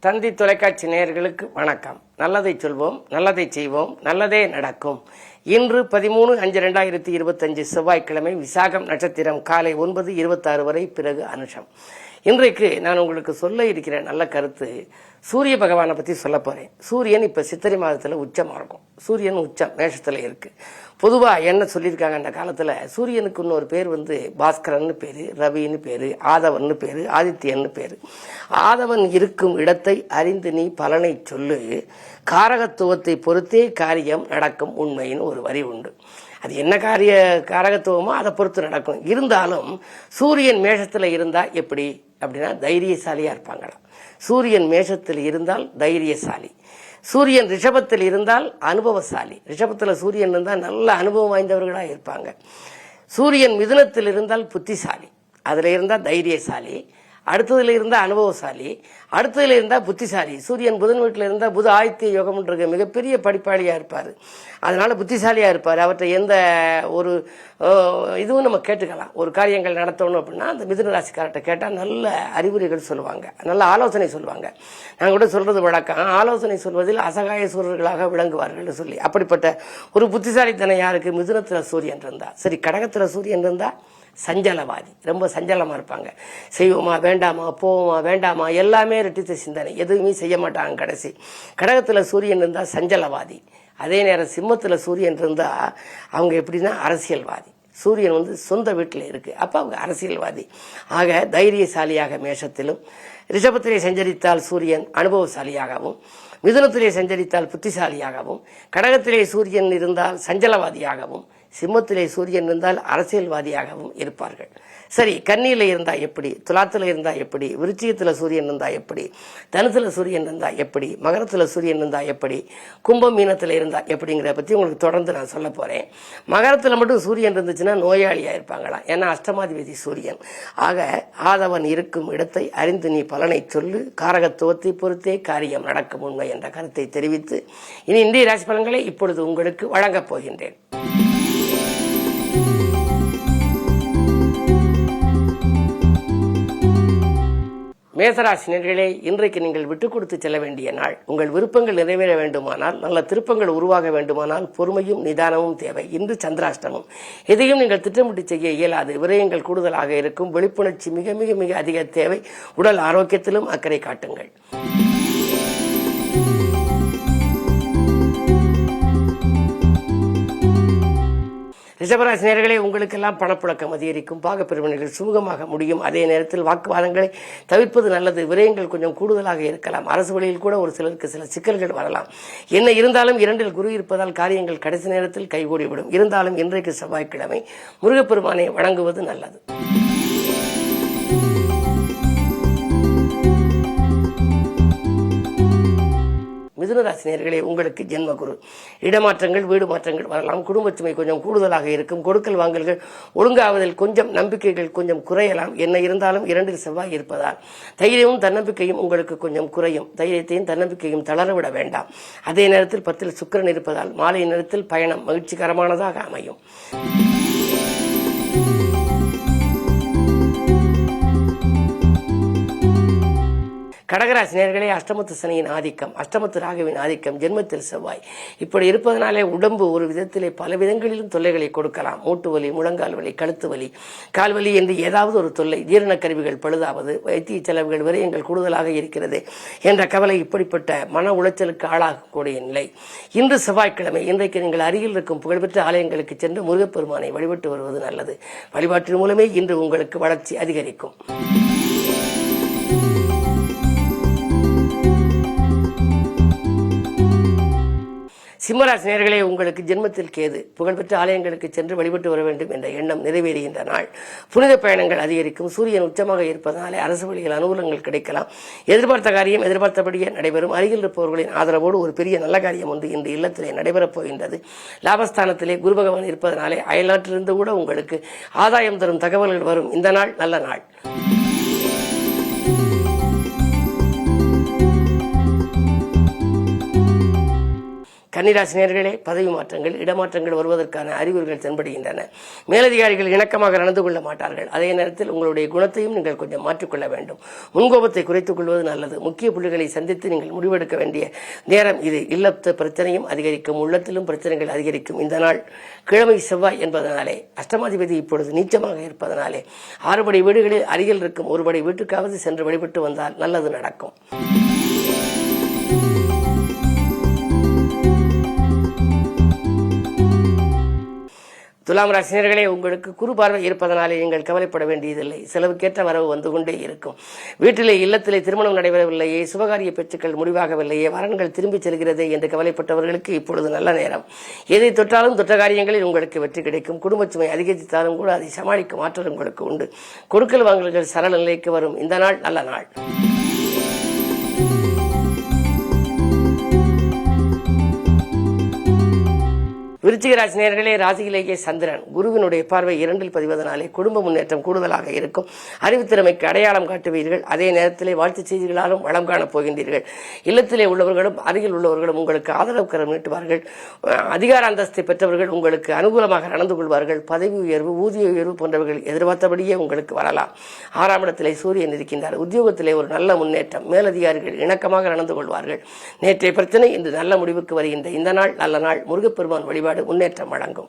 தந்தி தொலைக்காட்சி நேயர்களுக்கு வணக்கம். நல்லதை சொல்வோம், நல்லதை செய்வோம், நல்லதே நடக்கும். இன்று 13/5/2025 செவ்வாய்க்கிழமை, விசாகம் நட்சத்திரம், காலை 9:26 வரை, பிறகு அனுஷம். இன்றைக்கு நான் உங்களுக்கு சொல்ல இருக்கிற நல்ல கருத்து, சூரிய பகவானை பற்றி சொல்ல போகிறேன். சூரியன் இப்போ சித்திரை மாதத்தில் உச்சமாக இருக்கும். சூரியன் உச்சம் மேஷத்தில் இருக்கு. பொதுவாக என்ன சொல்லியிருக்காங்க, அந்த காலத்தில் சூரியனுக்கு இன்னொரு பேர் பாஸ்கரன்னு பேர், ரவின்னு பேர், ஆதவன்னு பேர், ஆதித்யன்னு பேர். ஆதவன் இருக்கும் இடத்தை அறிந்து நீ பலனை சொல்லு, காரகத்துவத்தை பொறுத்தே காரியம் நடக்கும் உண்மைன்னு ஒரு வரி உண்டு. அது என்ன காரகத்துவமோ அதை பொறுத்து நடக்கும். இருந்தாலும் சூரியன் மேஷத்தில் இருந்தால் எப்படி அப்படின்னா தைரியசாலியாக இருப்பாங்களாம். சூரியன் மேஷத்தில் இருந்தால் தைரியசாலி. சூரியன் ரிஷபத்தில் இருந்தால் அனுபவசாலி. ரிஷபத்தில் சூரியன் இருந்தால் நல்ல அனுபவம் வாய்ந்தவர்களாக இருப்பாங்க. சூரியன் மிதுனத்தில் இருந்தால் புத்திசாலி, அதில் இருந்தால் தைரியசாலி. அடுத்ததுல இருந்தால் அனுபவசாலி, அடுத்ததுல இருந்தால் புத்திசாலி. சூரியன் புதன் வீட்டில் இருந்தால் புத ஆதித்ய யோகம்ன்றது மிகப்பெரிய படிப்பாளியாக இருப்பார். அதனால புத்திசாலியாக இருப்பார். அவற்றை எந்த ஒரு இதுவும் நம்ம கேட்டுக்கலாம். ஒரு காரியங்கள் நடத்தணும் அப்படின்னா அந்த மிதுன ராசிக்காரர்கிட்ட கேட்டால் நல்ல அறிவுரைகள் சொல்லுவாங்க, நல்ல ஆலோசனை சொல்லுவாங்க. நாங்கள் கூட சொல்றது வழக்கம், ஆலோசனை சொல்வதில் அசகாய சூரர்களாக விளங்குவார்கள் சொல்லி. அப்படிப்பட்ட ஒரு புத்திசாலித்தனம் யாருக்கு? மிதுனத்தில் சூரியன் இருந்தா. சரி, கடகத்தில் சூரியன் இருந்தா சஞ்சலவாதி, ரொம்ப சஞ்சலமாக இருப்பாங்க. செய்வோமா வேண்டாமா, போவோமா வேண்டாமா, எல்லாமே ரெட்டித்த சிந்தனை, எதுவுமே செய்ய மாட்டாங்க. கடைசி கடகத்தில் சூரியன் இருந்தால் சஞ்சலவாதி. அதே நேரம் சிம்மத்தில் சூரியன் இருந்தால் அவங்க எப்படின்னா அரசியல்வாதி. சூரியன் சொந்த வீட்டில் இருக்கு, அப்போ அவங்க அரசியல்வாதி. ஆக தைரியசாலியாக மேஷத்திலும், ரிஷபத்திலே சஞ்சரித்தால் சூரியன் அனுபவசாலியாகவும், மிதுனத்திலே சஞ்சரித்தால் புத்திசாலியாகவும், கடகத்திலே சூரியன் இருந்தால் சஞ்சலவாதியாகவும், சிம்மத்திலே சூரியன் இருந்தால் அரசியல்வாதியாகவும் இருப்பார்கள். சரி, கன்னியில் இருந்தால் எப்படி, துலாத்தில் இருந்தால் எப்படி, விருச்சிகத்தில் சூரியன் இருந்தால் எப்படி, தனுசுல சூரியன் இருந்தால் எப்படி, மகரத்தில் சூரியன் இருந்தால் எப்படி, கும்பம் மீனத்தில் இருந்தால் எப்படிங்கிறத பற்றி உங்களுக்கு தொடர்ந்து நான் சொல்ல போகிறேன். மகரத்தில் மட்டும் சூரியன் இருந்துச்சுன்னா நோயாளியாக இருப்பாங்களாம், ஏன்னா அஷ்டமாதிபதி சூரியன். ஆக ஆதவன் இருக்கும் இடத்தை அறிந்து நீ பலனை சொல்லு, காரகத்துவத்தை பொறுத்தே காரியம் நடக்கும் உண்மை என்ற கருத்தை தெரிவித்து இனி இந்திய ராசி பலன்களை இப்பொழுது உங்களுக்கு வழங்கப் போகின்றேன். மேசராசினியர்களே, இன்றைக்கு நீங்கள் விட்டுக் கொடுத்து செல்ல வேண்டிய நாள். உங்கள் விருப்பங்கள் நிறைவேற வேண்டுமானால், நல்ல திருப்பங்கள் உருவாக வேண்டுமானால் பொறுமையும் நிதானமும் தேவை. இன்று சந்திராஷ்டமம். எதையும் நீங்கள் திட்டமிட்டு செய்ய இயலாது. விரயங்கள் கூடுதலாக இருக்கும். விழிப்புணர்ச்சி மிக மிக மிக அதிக தேவை. உடல் ஆரோக்கியத்திலும் அக்கறை காட்டுங்கள். ரிஷபராசினியர்களே, உங்களுக்கெல்லாம் பணப்புழக்கம் அதிகரிக்கும். பாகப்பிரிவினைகள் சுமூகமாக முடியும். அதே நேரத்தில் வாக்குவாதங்களை தவிர்ப்பது நல்லது. விரயங்கள் கொஞ்சம் கூடுதலாக இருக்கலாம். அரசு வழியில் கூட ஒரு சிலருக்கு சில சிக்கல்கள் வரலாம். என்ன இருந்தாலும் 2இல் குரு இருப்பதால் காரியங்கள் கடைசி நேரத்தில் கைகூடிவிடும். இருந்தாலும் இன்றைக்கு செவ்வாய்க்கிழமை முருகப்பெருமானை வணங்குவது நல்லது. மிதுனராசினியர்களே, உங்களுக்கு ஜென்மகுரு. இடமாற்றங்கள், வீடு மாற்றங்கள் வரலாம். குடும்பச்சுமை கொஞ்சம் கூடுதலாக இருக்கும். கொடுக்கல் வாங்கல்கள் ஒழுங்காவதில் கொஞ்சம் நம்பிக்கைகள் கொஞ்சம் குறையலாம். என்ன இருந்தாலும் 2இல் செவ்வாய் இருப்பதால் தைரியமும் தன்னம்பிக்கையும் உங்களுக்கு கொஞ்சம் குறையும். தைரியத்தையும் தன்னம்பிக்கையும் தளரவிட வேண்டாம். அதே நேரத்தில் 10இல் சுக்கிரன் இருப்பதால் மாலை நேரத்தில் பயணம் மகிழ்ச்சிகரமானதாக அமையும். கடகராசினியர்களே, அஷ்டமத்து சனியின் ஆதிக்கம், அஷ்டமத்து ராகுவின் ஆதிக்கம், ஜென்மத்தில் செவ்வாய் இப்படி இருப்பதனாலே உடம்பு ஒரு விதத்திலே பல விதங்களிலும் தொல்லைகளை கொடுக்கலாம். மூட்டு வலி, முழங்கால் வலி, கழுத்து வலி, கால்வலி என்று ஏதாவது ஒரு தொல்லை, ஜீரண கருவிகள் பழுதாவது, வைத்திய செலவுகள், விரயங்கள் கூடுதலாக இருக்கிறது என்ற கவலை, இப்படிப்பட்ட மன உளைச்சலுக்கு ஆளாகக்கூடிய நிலை. இன்று செவ்வாய்க்கிழமை. இன்றைக்கு நீங்கள் அருகில் இருக்கும் புகழ்பெற்ற ஆலயங்களுக்கு சென்று முருகப்பெருமானை வழிபட்டு வருவது நல்லது. வழிபாட்டின் மூலமே இன்று உங்களுக்கு வளர்ச்சி அதிகரிக்கும். சிம்மராசினியர்களே, உங்களுக்கு ஜென்மத்தில் கேது. புகழ்பெற்ற ஆலயங்களுக்கு சென்று வழிபட்டு வர வேண்டும் என்ற எண்ணம் நிறைவேறுகின்ற நாள். புனித பயணங்கள் அதிகரிக்கும். சூரியன் உச்சமாக இருப்பதனாலே அரசு வழியில் அனுகூலங்கள் கிடைக்கலாம். எதிர்பார்த்த காரியம் எதிர்பார்த்தபடியே நடைபெறும். அருகில் இருப்பவர்களின் ஆதரவோடு ஒரு பெரிய நல்ல காரியம் ஒன்று இன்று இல்லத்திலே நடைபெறப் போகின்றது. லாபஸ்தானத்திலே குரு பகவான் இருப்பதனாலே அயல்நாட்டிலிருந்து கூட உங்களுக்கு ஆதாயம் தரும் தகவல்கள் வரும். இந்த நாள் நல்ல நாள். கன்னிராசினியர்களே, பதவி மாற்றங்கள், இடமாற்றங்கள் வருவதற்கான அறிகுறிகள் தென்படுகின்றன. மேலதிகாரிகள் இணக்கமாக நடந்து கொள்ள மாட்டார்கள். அதே நேரத்தில் உங்களுடைய குணத்தையும் நீங்கள் கொஞ்சம் மாற்றிக்கொள்ள வேண்டும். முன்கோபத்தை குறைத்துக் கொள்வது நல்லது. முக்கிய புள்ளிகளை சந்தித்து நீங்கள் முடிவெடுக்க வேண்டிய நேரம் இது. இல்லத்து பிரச்சனையும் அதிகரிக்கும், உள்ளத்திலும் பிரச்சனைகள் அதிகரிக்கும். இந்த நாள் கிழமை செவ்வாய் என்பதனாலே, அஷ்டமாதிபதி இப்பொழுது நீச்சமாக இருப்பதனாலே 6 படை வீடுகளில் அருகில் இருக்கும் 1 படை வீட்டுக்காவது சென்று வழிபட்டு வந்தால் நல்லது நடக்கும். துலாம் ராசினியர்களே, உங்களுக்கு குரு பார்வை இருப்பதனாலே நீங்கள் கவலைப்பட வேண்டியதில்லை. செலவுக்கேற்ற வரவு வந்து கொண்டே இருக்கும். வீட்டிலே இல்லத்திலே திருமணம் நடைபெறவில்லையே, சுபகாரிய பேச்சுக்கள் முடிவாகவில்லையே, வரன்கள் திரும்பிச் செல்கிறதே என்று கவலைப்பட்டவர்களுக்கு இப்பொழுது நல்ல நேரம். எதை தொட்டாலும் தொட்ட காரியங்களில் உங்களுக்கு வெற்றி கிடைக்கும். குடும்ப சுமை அதிகரித்தாலும் கூட அதை சமாளிக்கும் ஆற்றல் உங்களுக்கு உண்டு. கொடுக்கல் வாங்கல்கள் சரள நிலைக்கு வரும். இந்த நாள் நல்ல நாள். விருச்சிக ராசி நேயர்களே, ராசியிலேயே சந்திரன் குருவினுடைய பார்வை 2இல் பதிவதனாலே குடும்ப முன்னேற்றம் கூடுதலாக இருக்கும். அறிவுத்திறமைக்கு அடையாளம் காட்டுவீர்கள். அதே நேரத்திலே வாழ்த்து செய்திகளாலும் வளம் காணப் போகின்றீர்கள். இல்லத்திலே உள்ளவர்களும் அருகில் உள்ளவர்களும் உங்களுக்கு ஆதரவு கரம் நீட்டுவார்கள். அதிகார அந்தஸ்தை பெற்றவர்கள் உங்களுக்கு அனுகூலமாக நடந்து கொள்வார்கள். பதவி உயர்வு, ஊதிய உயர்வு போன்றவர்கள் எதிர்பார்த்தபடியே உங்களுக்கு வரலாம். 6ஆம் இடத்திலே சூரியன் இருக்கின்றார். உத்தியோகத்திலே ஒரு நல்ல முன்னேற்றம். மேலதிகாரிகள் இணக்கமாக நடந்து கொள்வார்கள். நேற்றைய பிரச்சனை இன்று நல்ல முடிவுக்கு வருகின்ற இந்த நாள் நல்ல நாள். முருகப்பெருமான் வழிபாடு முன்னேற்றம் வழங்கும்.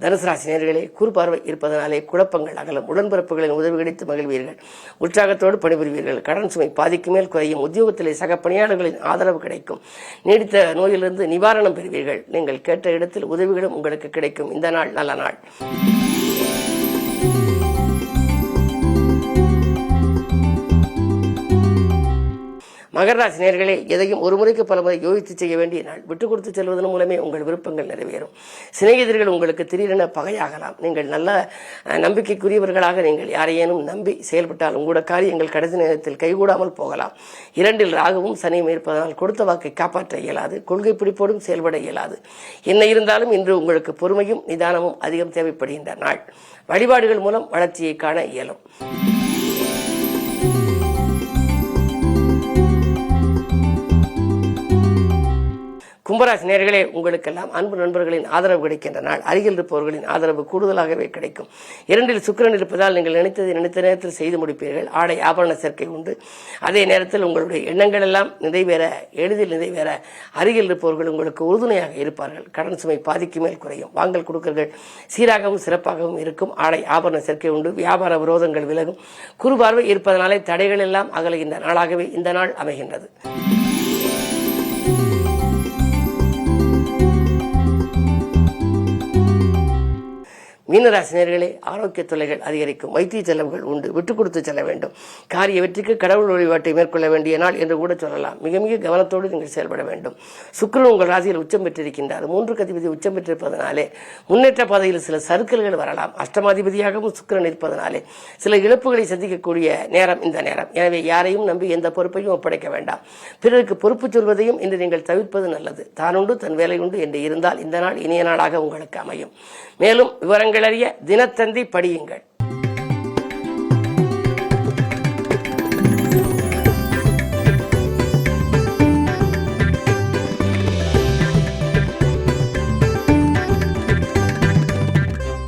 தனுசு ராசி நேயர்களே, குரு பார்வை இருப்பதனாலே குழப்பங்கள் அகலும். உடன்பிறப்புகளின் உதவி கிடைத்து மகிழ்வீர்கள். உற்சாகத்தோடு பணிபுரிவீர்கள். கடன் சுமை பாதிக்கு மேல் குறையும். உத்தியோகத்திலே சக பணியாளர்களின் ஆதரவு கிடைக்கும். நீடித்த நோயிலிருந்து நிவாரணம் பெறுவீர்கள். நீங்கள் கேட்ட இடத்தில் உதவிகளும் உங்களுக்கு கிடைக்கும். இந்த நாள் நல்ல நாள். மகர ராசி நேயர்களே, எதையும் ஒரு முறைக்கு பல முறை யோசித்து செய்ய வேண்டிய நாள். விட்டுக் கொடுத்து செல்வதன் மூலமே உங்கள் விருப்பங்கள் நிறைவேறும். சிநேகிதர்கள் உங்களுக்கு திடீரென பகையாகலாம். நீங்கள் நல்ல நம்பிக்கைக்குரியவர்களாக நீங்கள் யாரையேனும் நம்பி செயல்பட்டாலும் கூட காரியங்கள் கடைசி நேரத்தில் கைகூடாமல் போகலாம். 2இல் ராகுவும் சனியும் இருப்பதனால் கொடுத்த வாக்கை காப்பாற்ற இயலாது. கொள்கை பிடிப்போடும் செயல்பட இயலாது. என்ன இருந்தாலும் இன்று உங்களுக்கு பொறுமையும் நிதானமும் அதிகம் தேவைப்படுகின்ற நாள். வழிபாடுகள் மூலம் வளர்ச்சியை காண இயலும். கும்பராசி நேயர்களே, உங்களுக்கெல்லாம் அன்பு நண்பர்களின் ஆதரவு கிடைக்கின்ற நாள். அருகில் இருப்பவர்களின் ஆதரவு கூடுதலாகவே கிடைக்கும். 2இல் சுக்கிரன் இருப்பதால் நீங்கள் நினைத்ததை நினைத்த நேரத்தில் செய்து முடிப்பீர்கள். ஆடை ஆபரண சேர்க்கை உண்டு. அதே நேரத்தில் உங்களுடைய எண்ணங்கள் எல்லாம் எளிதில் நிறைவேற அருகில் இருப்பவர்கள் உங்களுக்கு உறுதுணையாக இருப்பார்கள். கடன் சுமை பாதிக்கு மேல் குறையும். வாங்கல் கொடுக்கல்கள் சீராகவும் சிறப்பாகவும் இருக்கும். ஆடை ஆபரண சேர்க்கை உண்டு. வியாபார விரோதங்கள் விலகும். குரு பார்வை இருப்பதனாலே தடைகள் எல்லாம் அகலுகின்ற நாளாகவே இந்த நாள் அமைகின்றது. மீனராசினியர்களே, ஆரோக்கிய தொல்லைகள் அதிகரிக்கும். வைத்திய செலவுகள் உண்டு. விட்டுக் கொடுத்து செல்ல வேண்டும். காரிய வெற்றிக்கு கடவுள் வழிபாட்டை மேற்கொள்ள வேண்டிய நாள் என்று கூட சொல்லலாம். மிக மிக கவனத்தோடு நீங்கள் செயல்பட வேண்டும். சுக்கிரன் உங்கள் ராசியில் உச்சம் பெற்றிருக்கின்றார். 3க்கு அதிபதி உச்சம் பெற்றிருப்பதனாலே முன்னேற்ற பாதையில் சில சறுக்கல்கள் வரலாம். அஷ்டமாதிபதியாகவும் சுக்கிரன் இருப்பதனாலே சில இழப்புகளை சந்திக்கக்கூடிய நேரம் இந்த நேரம். எனவே யாரையும் நம்பி எந்த பொறுப்பையும் ஒப்படைக்க வேண்டாம். பிறருக்கு பொறுப்பு சொல்வதையும் இன்று நீங்கள் தவிர்ப்பது நல்லது. தானுண்டு தன் வேலை உண்டு என்று இருந்தால் இந்த நாள் இனிய நாளாக உங்களுக்கு அமையும். மேலும் விவரங்கள் அறிய தினத்தந்தி படியுங்கள்.